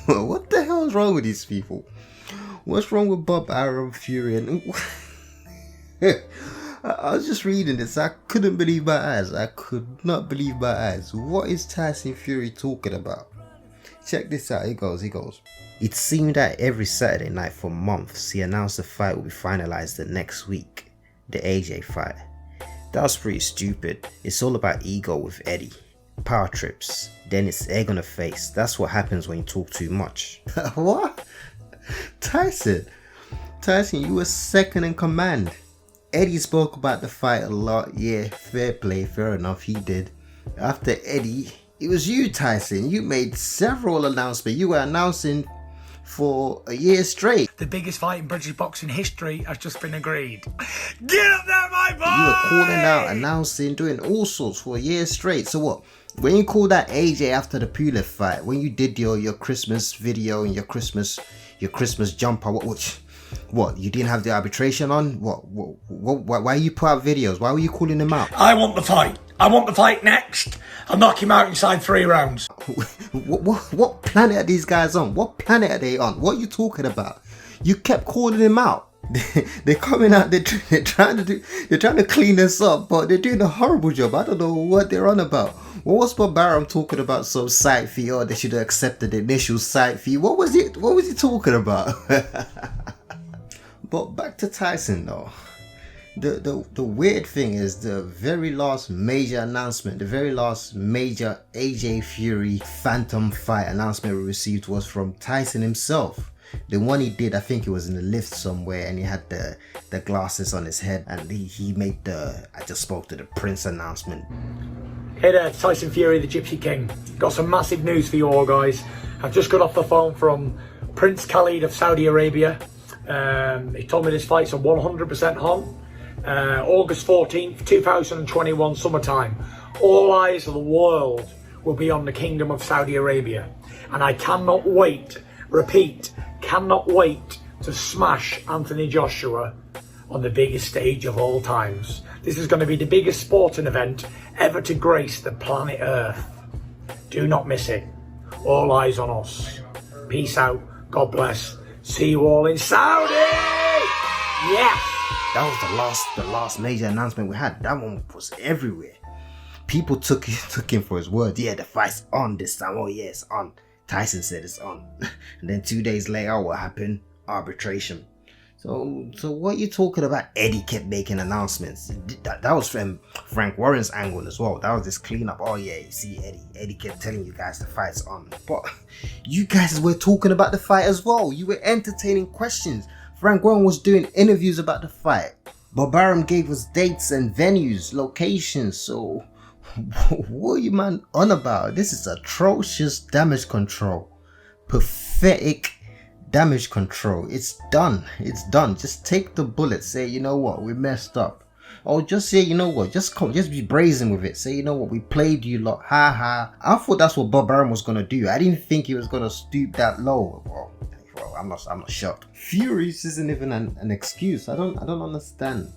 What the hell is wrong with these people? What's wrong with Bob Arum, Fury, and I was just reading this. I couldn't believe my eyes. I could not believe my eyes. What is Tyson Fury talking about? Check this out. He goes. It seemed that every Saturday night for months, he announced the fight will be finalized the next week. The AJ fight. That was pretty stupid. It's all about ego with Eddie. Power trips. Then it's egg on the face. That's what happens when you talk too much. What? Tyson, you were second in command. Eddie spoke about the fight a lot. Yeah, fair play, fair enough, he did. After Eddie, it was you, Tyson. You made several announcements. You were announcing for a year straight. The biggest fight in British boxing history has just been agreed. Get up there, my boy! You were calling out, announcing, doing all sorts for a year straight. So what? When you called out AJ after the Pula fight, when you did your Christmas video and your Christmas jumper, what? You didn't have the arbitration on? What? Why you put out videos? Why were you calling them out? I want the fight. I want the fight next. I'll knock him out inside 3 rounds. What planet are these guys on? What planet are they on? What are you talking about? You kept calling him out. They're coming out. They're trying to clean this up, but they're doing a horrible job. I don't know what they're on about. What was Bob Arum talking about? Some site fee, or they should have accepted the initial site fee. What was he talking about? But back to Tyson though. The weird thing is the very last major announcement, the very last major AJ Fury Phantom fight announcement we received was from Tyson himself. The one he did, I think it was in the lift somewhere, and he had the glasses on his head, and he made I just spoke to the Prince announcement. Hey there, Tyson Fury, the Gypsy King. Got some massive news for you all, guys. I've just got off the phone from Prince Khalid of Saudi Arabia. He told me this fight's a 100% on. August 14th, 2021, summertime. All eyes of the world will be on the Kingdom of Saudi Arabia. And I cannot wait, repeat, cannot wait to smash Anthony Joshua on the biggest stage of all times. This is going to be the biggest sporting event ever to grace the planet Earth. Do not miss it. All eyes on us. Peace out. God bless. See you all in Saudi! Yes! That was the last major announcement we had. That one was everywhere. People took him for his word. Yeah, the fight's on this time. Oh yeah, it's on. Tyson said it's on. And then 2 days later, what happened? Arbitration. So what are you talking about? Eddie kept making announcements. That was from Frank Warren's angle as well. That was this cleanup. Oh yeah, you see Eddie kept telling you guys the fight's on. But you guys were talking about the fight as well. You were entertaining questions. Frank Warren was doing interviews about the fight. Bob Arum gave us dates and venues, locations. So what are you man on about? This is atrocious damage control. Pathetic damage control. It's done. Just take the bullet. Say, you know what, we messed up. Or just say, you know what, just be brazen with it. Say, you know what, we played you lot. Ha ha. I thought that's what Bob Arum was gonna do. I didn't think he was gonna stoop that low. Well, I'm not shocked. Fury's isn't even an excuse. I don't understand.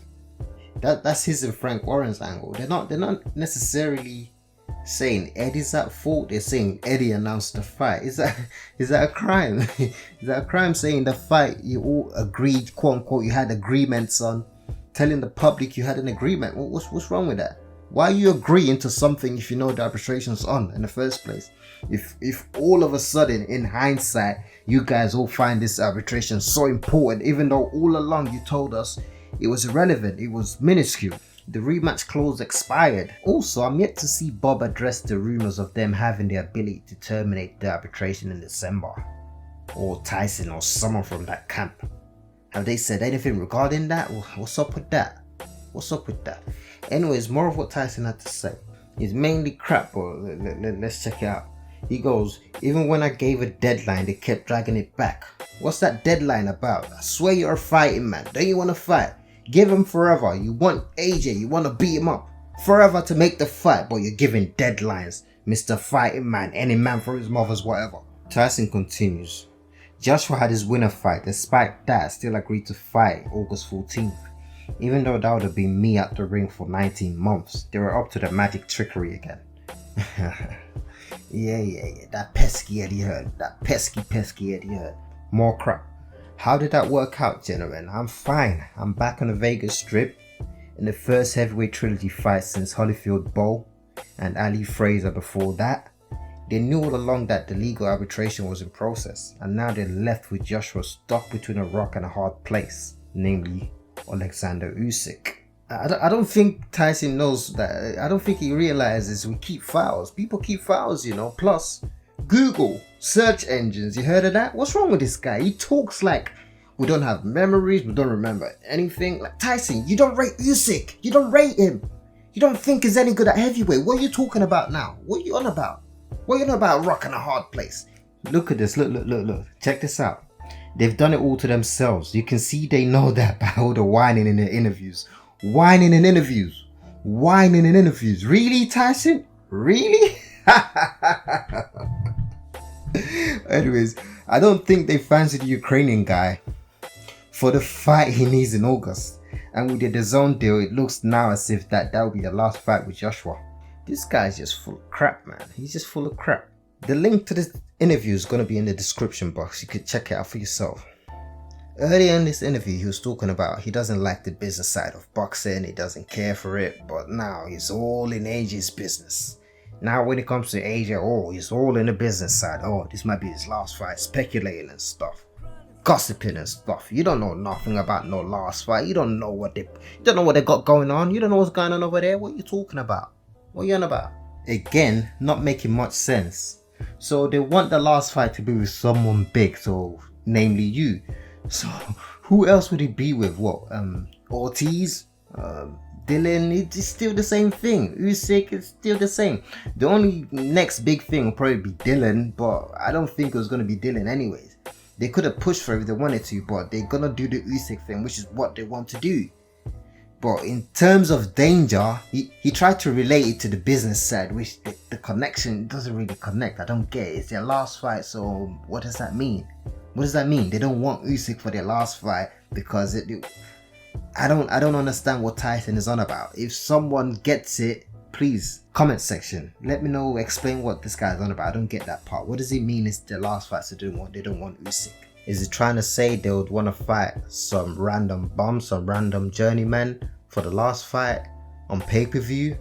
That's his and Frank Warren's angle. They're not necessarily saying Eddie's at fault. They're saying Eddie announced the fight. Is that a crime? Is that a crime saying the fight you all agreed, quote unquote, you had agreements on, telling the public you had an agreement? What's wrong with that? Why are you agreeing to something if you know the arbitration's on in the first place? If all of a sudden, in hindsight, you guys all find this arbitration so important, even though all along you told us it was irrelevant, it was minuscule. The rematch clause expired. Also, I'm yet to see Bob address the rumors of them having the ability to terminate the arbitration in December. Or Tyson or someone from that camp. Have they said anything regarding that? What's up with that? Anyways, more of what Tyson had to say. It's mainly crap, but let's check it out. He goes, even when I gave a deadline, they kept dragging it back. What's that deadline about? I swear you're a fighting man. Don't you want to fight? Give him forever. You want AJ, you want to beat him up forever to make the fight, but you're giving deadlines. Mr. Fighting Man, any man for his mother's whatever. Tyson continues. Joshua had his winner fight. Despite that, still agreed to fight August 14th. Even though that would have been me at the ring for 19 months. They were up to the magic trickery again. Yeah. That pesky Eddie Hearn. That pesky Eddie Hearn. More crap. How did that work out, gentlemen? I'm fine. I'm back on the Vegas Strip in the first heavyweight trilogy fight since Holyfield Bowl and Ali Fraser before that. They knew all along that the legal arbitration was in process, and now they're left with Joshua stuck between a rock and a hard place, namely Oleksandr Usyk. I don't think Tyson knows that. I don't think he realizes we keep files. People keep files, you know. Plus, Google, search engines, you heard of that? What's wrong with this guy? He talks like we don't have memories, we don't remember anything. Like, Tyson, you don't rate Usyk. You don't rate him. You don't think he's any good at heavyweight. What are you talking about now? What are you on about? What are you on about, rock and a hard place? Look at this. Look. Check this out. They've done it all to themselves. You can see they know that by all the whining in their interviews. Whining in interviews. Really, Tyson? Really? Anyways, I don't think they fancy the Ukrainian guy for the fight he needs in August. And with the DAZN deal, it looks now as if that will be the last fight with Joshua. This guy's just full of crap, man. He's just full of crap. The link to this interview is going to be in the description box. You could check it out for yourself. Earlier in this interview, he was talking about he doesn't like the business side of boxing. He doesn't care for it. But now he's all in AJ's business. Now when it comes to AJ, he's all in the business side. This might be his last fight. Speculating and stuff. Gossiping and stuff. You don't know nothing about no last fight. You don't know what they got going on. You don't know what's going on over there. What are you talking about? What are you on about? Again, not making much sense. So they want the last fight to be with someone big, so namely you. So who else would it be with? What? Ortiz? Dylan? It's still the same thing. Usyk is still the same. The only next big thing will probably be Dylan, but I don't think it was going to be Dylan anyways. They could have pushed for it if they wanted to, but they're going to do the Usyk thing, which is what they want to do. But in terms of danger, he tried to relate it to the business side, which the connection doesn't really connect. I don't get it. It's their last fight, so what does that mean? What does that mean? They don't want Usyk for their last fight because I don't understand what Tyson is on about. If someone gets it, please comment section. Let me know. Explain what this guy's on about. I don't get that part. What does it mean? It's their last fight, so they don't want Usyk. Is it trying to say they would want to fight some random bum, some random journeyman for the last fight on pay-per-view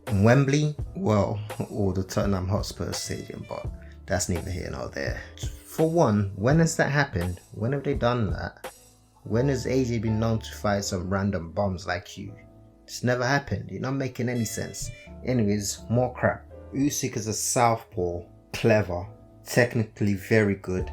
in Wembley? Well, or the Tottenham Hotspur Stadium, but that's neither here nor there. For one, when has that happened? When have they done that? When has AJ been known to fight some random bums like you? It's never happened. You're not making any sense. Anyways, more crap. Usyk is a southpaw, clever, technically very good.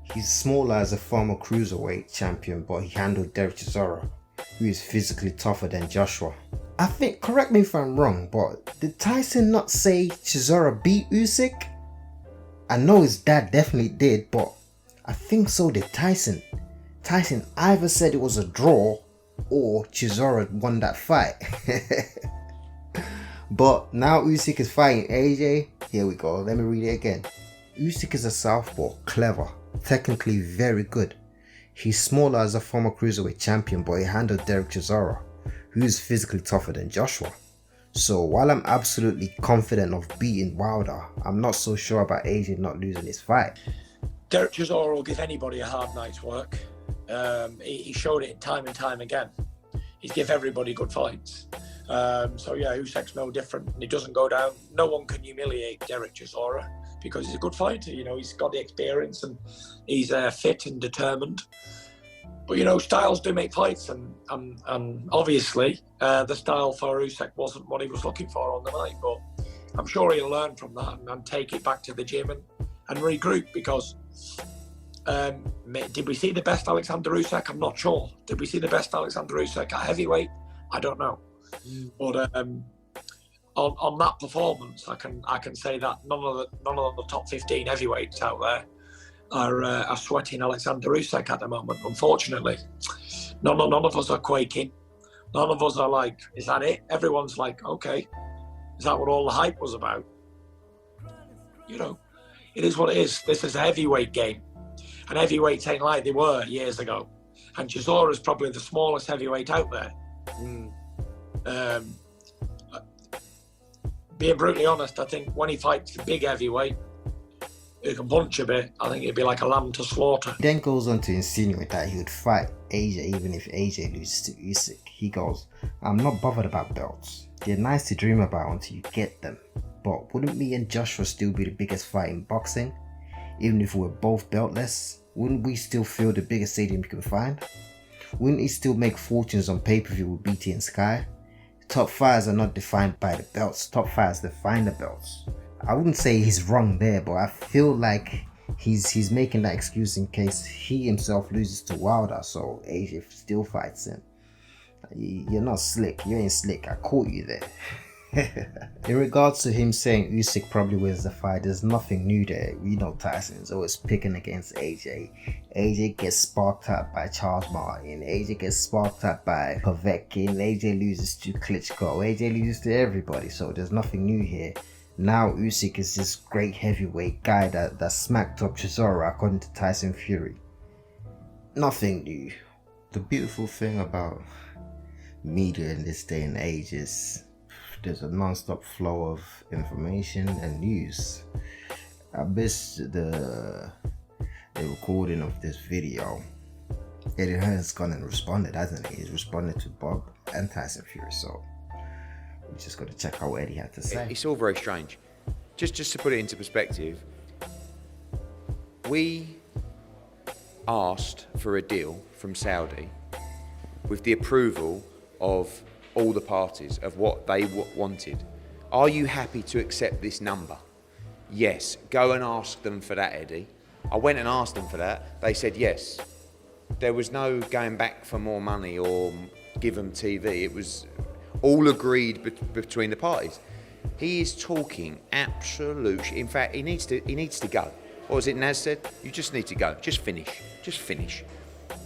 He's smaller as a former cruiserweight champion, but he handled Derek Chisora, who is physically tougher than Joshua. I think, correct me if I'm wrong, but did Tyson not say Chisora beat Usyk? I know his dad definitely did, but I think so did Tyson. Tyson either said it was a draw or Chisora won that fight. But now Usyk is fighting AJ. Here we go. Let me read it again. Usyk is a southpaw, clever, technically very good. He's smaller as a former cruiserweight champion, but he handled Derek Chisora, who is physically tougher than Joshua. So while I'm absolutely confident of beating Wilder, I'm not so sure about AJ not losing this fight. Derek Chisora will give anybody a hard night's work. He showed it time and time again. He's give everybody good fights. So yeah, Usyk's no different. He doesn't go down. No one can humiliate Derek Chisora because he's a good fighter. You know, he's got the experience and he's fit and determined. But you know, styles do make fights, and obviously the style for Usyk wasn't what he was looking for on the night. But I'm sure he'll learn from that and take it back to the gym and regroup, because did we see the best Oleksandr Usyk? I'm not sure. Did we see the best Oleksandr Usyk at heavyweight? I don't know. But on that performance, I can say that none of the top 15 heavyweights out there are sweating Oleksandr Usyk at the moment. Unfortunately, none of us are quaking. None of us are like, is that it? Everyone's like, okay, is that what all the hype was about? You know, it is what it is. This is a heavyweight game, and heavyweights ain't like they were years ago. And Chisora is probably the smallest heavyweight out there. being brutally honest, I think when he fights the big heavyweight, who can punch a bit, I think it'd be like a lamb to slaughter. He then goes on to insinuate that he would fight AJ even if AJ loses to Usyk. He goes, "I'm not bothered about belts. They're nice to dream about until you get them. But wouldn't me and Joshua still be the biggest fight in boxing? Even if we're both beltless, wouldn't we still fill the biggest stadium you can find? Wouldn't he still make fortunes on pay-per-view with BT and Sky? Top fighters are not defined by the belts. Top fighters define the belts." I wouldn't say he's wrong there, but I feel like he's making that excuse in case he himself loses to Wilder, so AJ still fights him. You're not slick. You ain't slick. I caught you there. In regards to him saying Usyk probably wins the fight, there's nothing new there. We know Tyson's always picking against AJ. AJ gets sparked up by Charles Martin. AJ gets sparked up by Povetkin. AJ loses to Klitschko. AJ loses to everybody, so there's nothing new here. Now Usyk is this great heavyweight guy that smacked up Chisora according to Tyson Fury. Nothing new. The beautiful thing about media in this day and age is there's a non-stop flow of information and news. I missed the recording of this video. Eddie Hearn's gone and responded, hasn't he? He's responded to Bob and Tyson Fury, so we're just going to check out what Eddie had to say. It's all very strange. Just to put it into perspective, we asked for a deal from Saudi with the approval of all the parties of what they wanted. Are you happy to accept this number? Yes. Go and ask them for that, Eddie. I went and asked them for that. They said yes. There was no going back for more money or give them TV. It was all agreed between the parties. He is talking absolute. In fact, he needs to go. What was it Naz said? You just need to go. Just finish.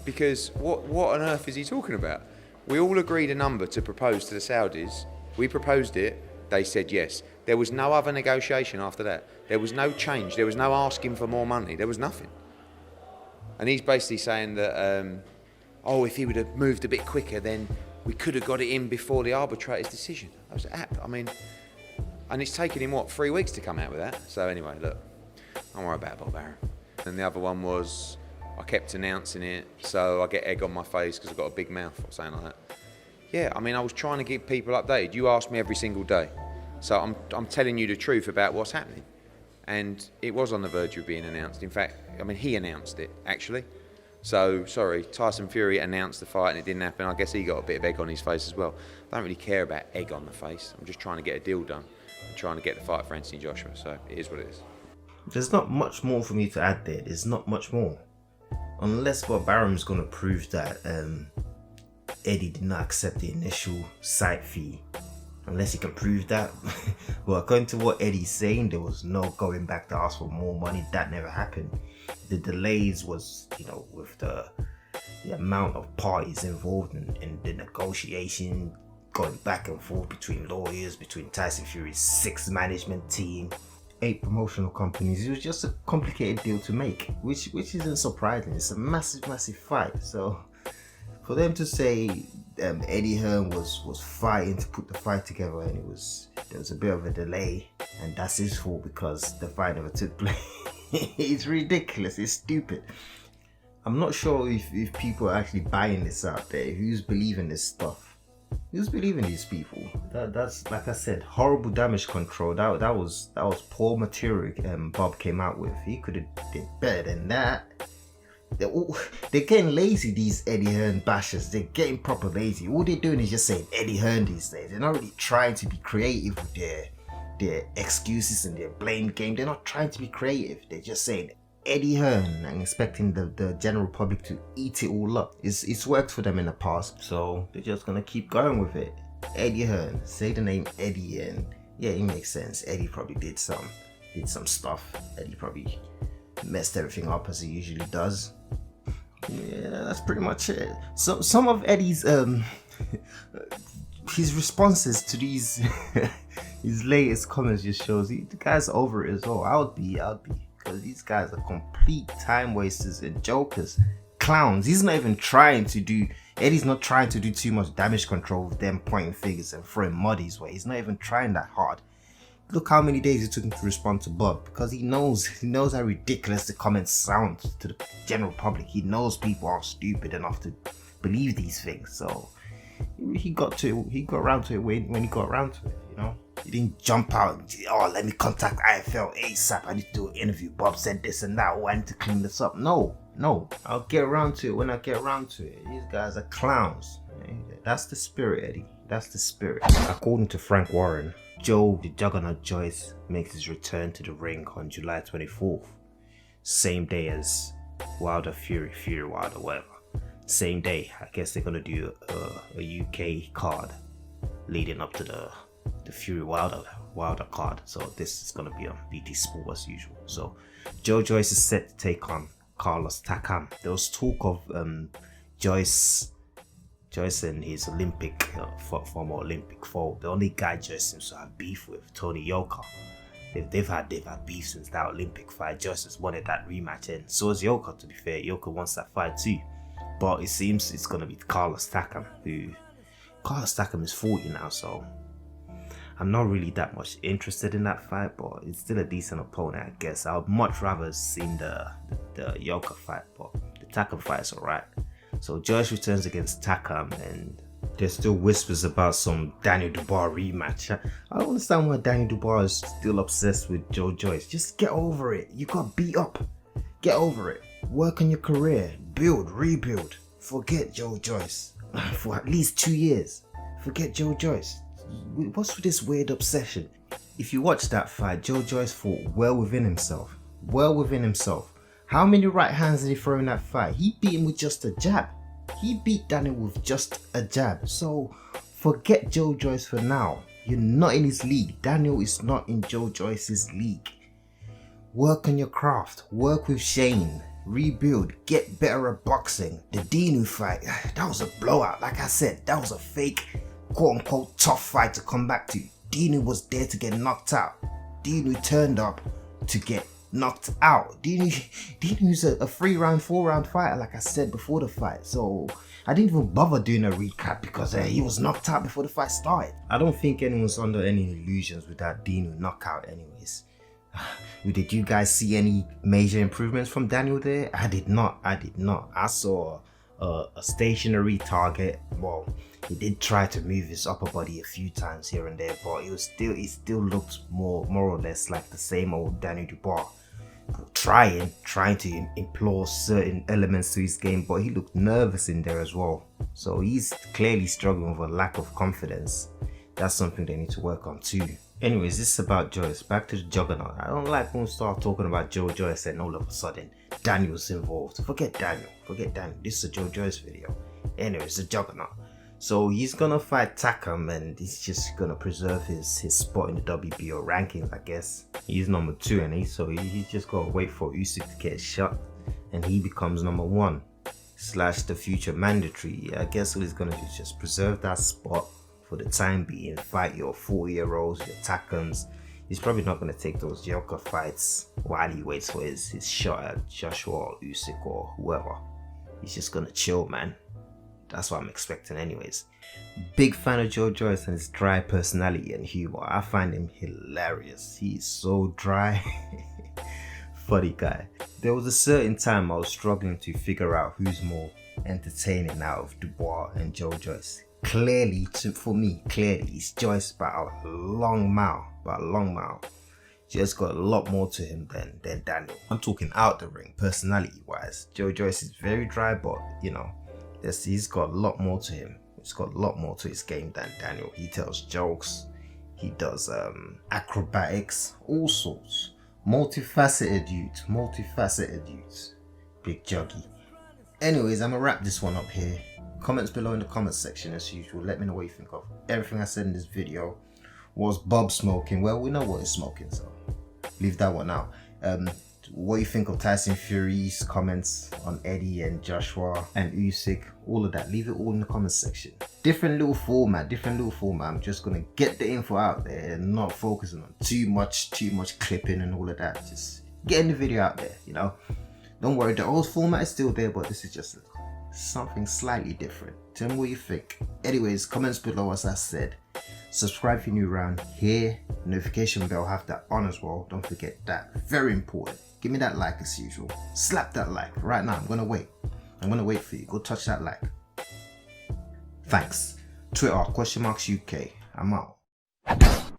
Because what on earth is he talking about? We all agreed a number to propose to the Saudis. We proposed it. They said yes. There was no other negotiation after that. There was no change. There was no asking for more money. There was nothing. And he's basically saying that, if he would have moved a bit quicker, then we could have got it in before the arbitrator's decision. And it's taken him, 3 weeks to come out with that? So anyway, look, don't worry about Bob Arum. And the other one was, I kept announcing it, so I get egg on my face because I've got a big mouth or something like that. Yeah, I was trying to keep people updated. You ask me every single day. So I'm telling you the truth about what's happening. And it was on the verge of being announced. In fact, he announced it, actually. So, sorry, Tyson Fury announced the fight and it didn't happen. I guess he got a bit of egg on his face as well. I don't really care about egg on the face. I'm just trying to get a deal done. I'm trying to get the fight for Anthony Joshua. So, it is what it is. There's not much more for me to add there. There's not much more. Unless Bob Arum's going to prove that Eddie did not accept the initial site fee. Unless he can prove that. Well, according to what Eddie's saying, there was no going back to ask for more money. That never happened. The delays was, with the amount of parties involved in the negotiation, going back and forth between lawyers, between Tyson Fury's 6 management team, 8 promotional companies. It was just a complicated deal to make, which isn't surprising. It's a massive fight. So for them to say Eddie Hearn was fighting to put the fight together and there was a bit of a delay and that's his fault because the fight never took place. It's ridiculous. It's stupid. I'm not sure if people are actually buying this out there. Who's believing this stuff? Who's believing these people? That's like I said, horrible damage control. That was poor material Bob came out with. He could have did better than that. They're getting lazy, these Eddie Hearn bashers. They're getting proper lazy. All they're doing is just saying Eddie Hearn these days. They're not really trying to be creative with their excuses and their blame game. They're not trying to be creative. They're just saying Eddie Hearn and expecting the general public to eat it all up. It's worked for them in the past, so they're just gonna keep going with it. Eddie Hearn, say the name Eddie and yeah, it makes sense. Eddie probably did some stuff. Eddie probably messed everything up as he usually does. Yeah, that's pretty much it. So some of Eddie's his responses to these his latest comments just shows the guy's over it as well. I would be because these guys are complete time wasters and jokers, clowns. Eddie's not trying to do too much damage control with them pointing fingers and throwing mud his way. He's not even trying that hard. look how many days it took him to respond to Bob, because he knows how ridiculous the comments sound to the general public. He knows people aren't stupid enough to believe these things. So he got around to it when he got around to it, you know. He didn't jump out and say, oh, let me contact IFL ASAP, I need to do an interview, Bob said this and that, oh, I need to clean this up. No, I'll get around to it when I get around to it. These guys are clowns. That's the spirit, Eddie. That's the spirit. According to Frank Warren, Joe the Juggernaut Joyce makes his return to the ring on July 24th. Same day as Wilder Fury Wilder, whatever. Same day. I guess they're gonna do a UK card leading up to the Fury Wilder card. So this is gonna be on BT Sport as usual. So Joe Joyce is set to take on Carlos Takam. There was talk of Joyce and his former Olympic foe. The only guy Joyce seems to have beef with, Tony Yoka. They've had beef since that Olympic fight. Joyce has wanted that rematch, and so is Yoka, to be fair. Yoka wants that fight too. But it seems it's gonna be Carlos Takam, Carlos Takam is 40 now, so I'm not really that much interested in that fight, but it's still a decent opponent, I guess. I would much rather have seen the Yoka fight, but the Takam fight is alright. So Joyce returns against Takam, and there's still whispers about some Daniel Dubois rematch. I don't understand why Daniel Dubois is still obsessed with Joe Joyce. Just get over it. You got beat up. Get over it. Work on your career. Build, rebuild. Forget Joe Joyce for at least 2 years. Forget Joe Joyce. What's with this weird obsession? If you watch that fight, Joe Joyce fought well within himself. How many right hands did he throw in that fight? He beat him with just a jab. He beat Daniel with just a jab. So forget Joe Joyce for now. You're not in his league. Daniel is not in Joe Joyce's league. Work on your craft. Work with Shane. Rebuild. Get better at boxing. The Dinu fight, that was a blowout. Like I said, that was a fake, quote unquote, tough fight to come back to. Dinu was there to get knocked out. Dinu turned up to get knocked out. Dinu's a 3-round, 4-round fighter, like I said before the fight. So I didn't even bother doing a recap because he was knocked out before the fight started. I don't think anyone's under any illusions with that Dinu knockout anyways. Did you guys see any major improvements from Daniel there? I did not. I saw a stationary target. Well, he did try to move his upper body a few times here and there, but it still looked more or less like the same old Daniel Dubois. Trying to implore certain elements to his game, but he looked nervous in there as well. So he's clearly struggling with a lack of confidence. That's something they need to work on too. Anyways, this is about Joyce. Back to the Juggernaut. I don't like when we start talking about Joe Joyce and all of a sudden Daniel's involved. Forget Daniel. This is a Joe Joyce video. Anyways, the Juggernaut. So he's gonna fight Takam, and he's just gonna preserve his spot in the WBO rankings, I guess. He's number 2, and so he's just gotta wait for Usyk to get shot, and he becomes number 1 / the future mandatory. I guess what he's gonna do is just preserve that spot for the time being. Fight your 40-year-olds, your Takams. He's probably not gonna take those Joker fights while he waits for his shot at Joshua or Usyk or whoever. He's just gonna chill, man. That's what I'm expecting anyways. Big fan of Joe Joyce and his dry personality and humor. I find him hilarious. He's so dry. Funny guy. There was a certain time I was struggling to figure out who's more entertaining out of Dubois and Joe Joyce. Clearly, for me, it's Joyce by a long mile. Just got a lot more to him than Daniel. I'm talking out the ring, personality wise. Joe Joyce is very dry, but you know, he's got a lot more to him. He's got a lot more to his game than Daniel. He tells jokes. He does acrobatics, all sorts. Multifaceted dude. Big Juggy. Anyways, I'm gonna wrap this one up here. Comments below in the comments section as usual. Let me know what you think of everything I said in this video. Was Bob smoking? Well, we know what he's smoking, so leave that one out. What you think of Tyson Fury's comments on Eddie and Joshua and Usyk, all of that, leave it all in the comments section. Different little format. I'm just gonna get the info out there and not focusing on too much clipping and all of that. Just getting the video out there, you know. Don't worry, the old format is still there, but this is just something slightly different. Tell me what you think. Anyways, comments below as I said. Subscribe if you're new around here. Notification bell, have that on as well. Don't forget that. Very important. Give me that like as usual. Slap that like right now. I'm gonna wait. I'm gonna wait for you. Go touch that like. Thanks. Twitter !UK. I'm out.